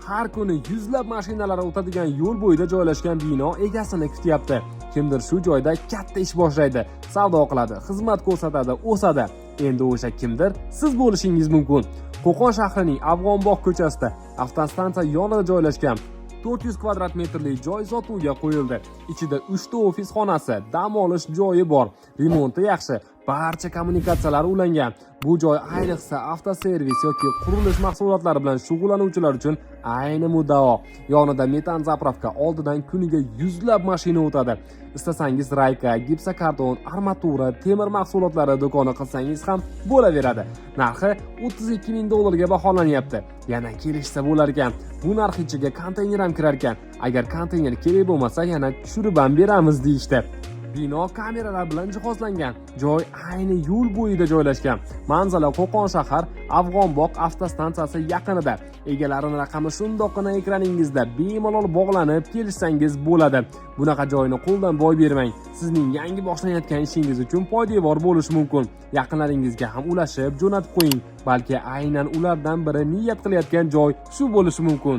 har kuni yuzlab mashinalar o'tadigan yo'l bo'yida joylashgan bino egasini kutyapti. Kimdir shu joyda katta ish boshlaydi, savdo qiladi, xizmat ko'rsatadi, o'sadi. Endi o'sha kimdir siz bo'lishingiz mumkin. Qo'qon shahrining Afg'onbog' ko'chasida avtostansiya yonida joylashgan 400 kvadrat metrli joy sotuvga qo'yildi. Ichida 3 ta ofis xonasi, dam olish joyi bor, remonti yaxshi, barcha kommunikatsiyalar ulangan. Bu joy ayniqsa avtoservis yoki qurilish mahsulotlari bilan shug'ullanuvchilar uchun ayni muddao. Yonida metan zapravka, oldidan kuniga yuzlab mashina o'tadi. Istasangiz rayka, gipsokarton, armatura, temir mahsulotlari do'koni qilsangiz ham bo'laveradi. Narxi $32,000 baholanyapti. Yana kelishsa bo'lar ekan. Bu narx ichiga konteyner ham kirar ekan. Agar konteyner kerak bo'lmasa, yana tushirib ham beramiz deyishdi. Bino kameralar bilan jihozlangan. Joy ayni yo'l bo'yida joylashgan. Manzara Qo'qon shahar Afg'onbog' avtostansiyasi yaqinida. Egalarining raqami shundoqqina ekraningizda bemalol bog'lanib kelsangiz bo'ladi. Bunaqa joyni qo'ldan boy bermang. Sizning yangi boshlanayotgan ishingiz uchun poydevor bo'lishi mumkin. Yaqinlaringizga ham ulashib jo'natib qo'ying. Balki aynan ulardan biri niyat qilayotgan joy shu bo'lishi mumkin.